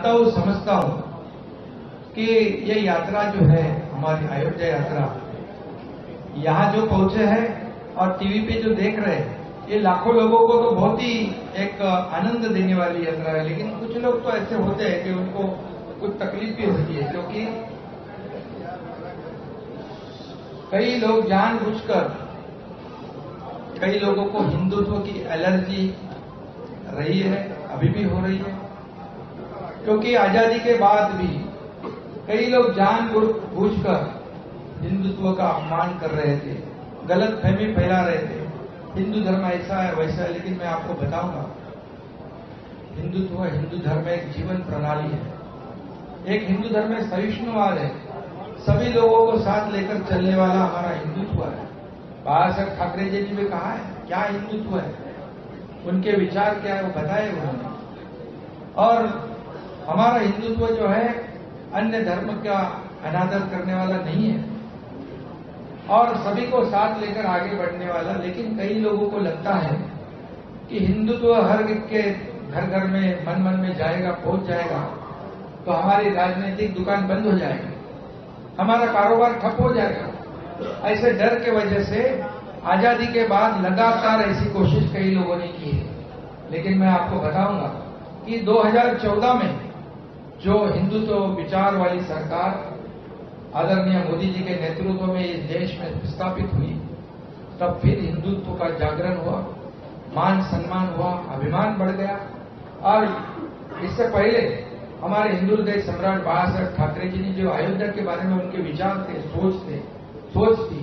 जानता हूँ, समझता हूँ कि ये यात्रा जो है हमारी अयोध्या यात्रा, यहाँ जो पहुंचे हैं और टीवी पे जो देख रहे हैं, ये लाखों लोगों को तो बहुत ही एक आनंद देने वाली यात्रा है। लेकिन कुछ लोग तो ऐसे होते हैं कि उनको कुछ तकलीफ भी होती है, क्योंकि कई लोग जानबूझकर, कई लोगों को हिंदुत्व की एलर्जी रही है, अभी भी हो रही है, क्योंकि आजादी के बाद भी कई लोग जानबूझकर हिंदुत्व का अपमान कर रहे थे, गलत फहमी फैला रहे थे, हिंदू धर्म ऐसा है वैसा है। लेकिन मैं आपको बताऊंगा, हिंदुत्व, हिंदू धर्म एक जीवन प्रणाली है। एक हिंदू धर्म में सहिष्णुवाद है, सभी लोगों को साथ लेकर चलने वाला हमारा हिंदुत्व है। बाबा साहब ठाकरे जी ने भी कहा है क्या हिंदुत्व है, उनके विचार क्या है वो बताए उन्होंने। और हमारा हिंदुत्व जो है अन्य धर्म का अनादर करने वाला नहीं है और सभी को साथ लेकर आगे बढ़ने वाला। लेकिन कई लोगों को लगता है कि हिंदुत्व हर के घर घर में, मन मन में जाएगा, पहुंच जाएगा तो हमारी राजनीतिक दुकान बंद हो जाएगी, हमारा कारोबार ठप हो जाएगा। ऐसे डर के वजह से आजादी के बाद लगातार ऐसी कोशिश कई लोगों ने की है। लेकिन मैं आपको बताऊंगा कि 2014 में जो हिंदुत्व विचार वाली सरकार आदरणीय मोदी जी के नेतृत्व में इस देश में स्थापित हुई, तब फिर हिंदुत्व का जागरण हुआ, मान सम्मान हुआ, अभिमान बढ़ गया। और इससे पहले हमारे हिंदू हृदय सम्राट बाबा साहब ठाकरे जी ने जो अयोध्या के बारे में उनके विचार थे, सोच थी,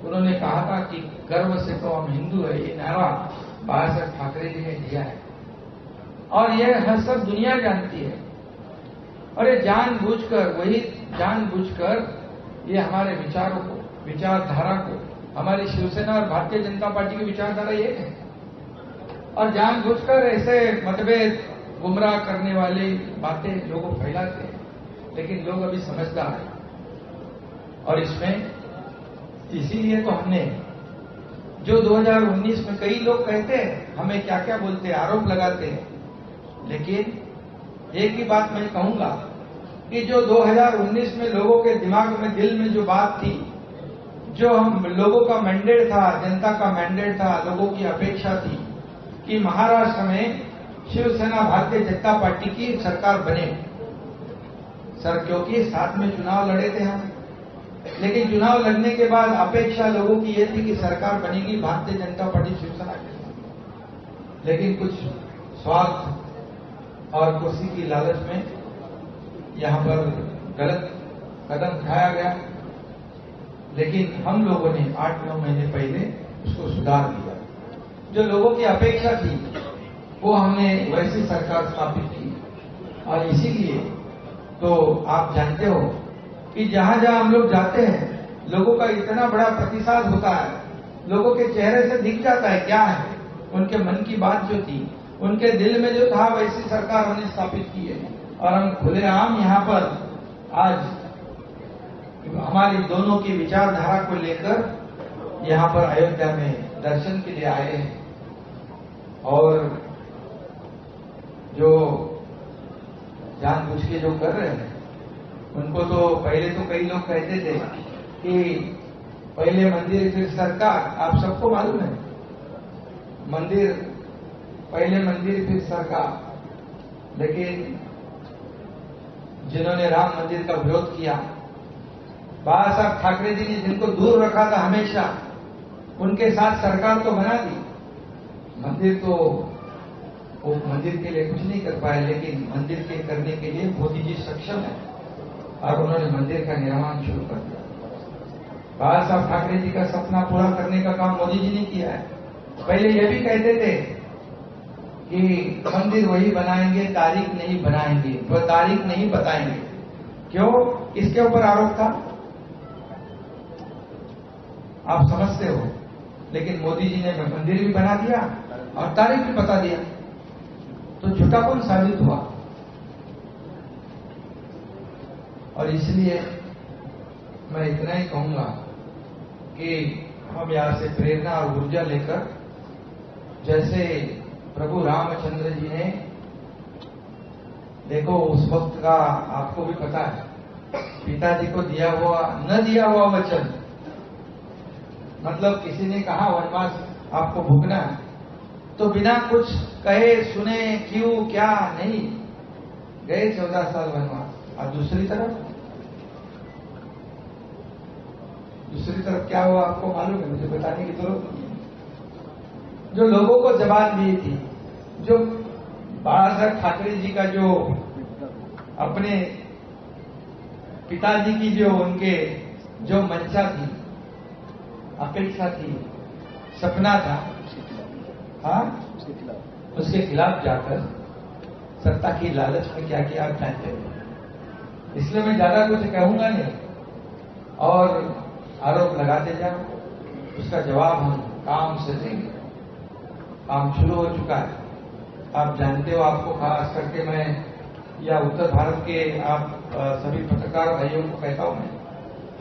उन्होंने कहा था कि गर्व से तो हम हिंदू है, ये नारा बाबा साहब ठाकरे जी ने दिया है और यह हर सब दुनिया जानती है। और ये जानबूझकर ये हमारे विचारों को, विचारधारा को, हमारी शिवसेना और भारतीय जनता पार्टी की विचारधारा ये है, और जानबूझकर ऐसे मतभेद, गुमराह करने वाली बातें लोगों फैलाते हैं। लेकिन लोग अभी समझदार हैं और इसमें इसीलिए तो हमने जो 2019 में, कई लोग कहते हैं हमें क्या क्या बोलते हैं, आरोप लगाते हैं, लेकिन एक ही बात मैं कहूंगा कि जो 2019 में लोगों के दिमाग में, दिल में जो बात थी, जो हम लोगों का मैंडेट था, जनता का मैंडेट था, लोगों की अपेक्षा थी कि महाराष्ट्र में शिवसेना भारतीय जनता पार्टी की सरकार बने सर, क्योंकि साथ में चुनाव लड़े थे हम। लेकिन चुनाव लड़ने के बाद अपेक्षा लोगों की यह थी कि सरकार बनेगी भारतीय जनता पार्टी शिवसेना की। लेकिन कुछ स्वार्थ और कुर्सी की लालच में यहां पर गलत कदम उठाया गया। लेकिन हम लोगों ने 8-9 महीने पहले उसको सुधार दिया। जो लोगों की अपेक्षा थी वो हमने वैसी सरकार स्थापित की। और इसीलिए तो आप जानते हो कि जहां जहां हम लोग जाते हैं, लोगों का इतना बड़ा प्रतिसाद होता है, लोगों के चेहरे से दिख जाता है क्या है, उनके मन की बात जो थी, उनके दिल में जो था, वैसी सरकार हमने स्थापित की है। और हम खुलेआम यहां पर आज हमारी दोनों की विचारधारा को लेकर यहां पर अयोध्या में दर्शन के लिए आए हैं। और जो जानबूझ के जो कर रहे हैं उनको तो पहले तो कई लोग कहते थे कि पहले मंदिर फिर सरकार। आप सबको मालूम है, मंदिर पहले मंदिर फिर सरकार। लेकिन जिन्होंने राम मंदिर का विरोध किया, बाबा साहब ठाकरे जी ने जिनको दूर रखा था हमेशा, उनके साथ सरकार तो बना दी, मंदिर तो वो मंदिर के लिए कुछ नहीं कर पाए। लेकिन मंदिर के करने के लिए मोदी जी सक्षम है और उन्होंने मंदिर का निर्माण शुरू कर दिया। बाबा साहब ठाकरे जी का सपना पूरा करने का काम मोदी जी ने किया है। पहले ये भी कहते थे कि मंदिर वही बनाएंगे, तारीख नहीं बनाएंगे, वो तारीख नहीं बताएंगे। क्यों? इसके ऊपर आरोप था, आप समझते हो। लेकिन मोदी जी ने मंदिर भी बना दिया और तारीख भी बता दिया, तो झूठा कौन साबित हुआ। और इसलिए मैं इतना ही कहूंगा कि हम यहां से प्रेरणा और ऊर्जा लेकर, जैसे प्रभु रामचंद्र जी ने देखो उस वक्त का आपको भी पता है, पिताजी को दिया हुआ न दिया हुआ वचन, मतलब किसी ने कहा वनवास आपको भोगना है, तो बिना कुछ कहे सुने क्यों क्या नहीं गए 14 साल वनवास। और दूसरी तरफ क्या हुआ आपको मालूम है, मुझे बताने की जरूरत नहीं है। जो लोगों को जबान दी थी, जो बाला साहब ठाकरे जी का जो अपने पिताजी की जो उनके जो मंशा थी, अपेक्षा थी, सपना था, हाँ, उसके खिलाफ जाकर सत्ता की लालच में क्या किया आप जानते हो। इसलिए मैं ज्यादा कुछ कहूंगा नहीं और आरोप लगाते जाओ, उसका जवाब हम काम से देंगे। काम शुरू हो चुका है, आप जानते हो। आपको खास करके मैं या उत्तर भारत के आप सभी पत्रकार भाइयों को कहता हूं मैं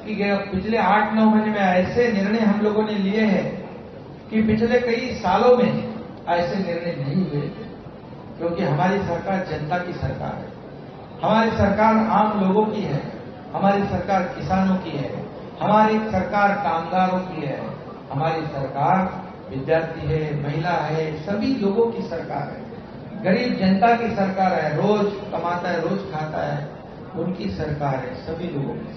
कि पिछले 8-9 महीने में ऐसे निर्णय हम लोगों ने लिए हैं कि पिछले कई सालों में ऐसे निर्णय नहीं हुए, क्योंकि हमारी सरकार जनता की सरकार है, हमारी सरकार आम लोगों की है, हमारी सरकार किसानों की है, हमारी सरकार कामगारों की है, हमारी सरकार विद्यार्थी है, महिला है, सभी लोगों की सरकार है, गरीब जनता की सरकार है, रोज कमाता है रोज खाता है, उनकी सरकार है, सभी लोगों की।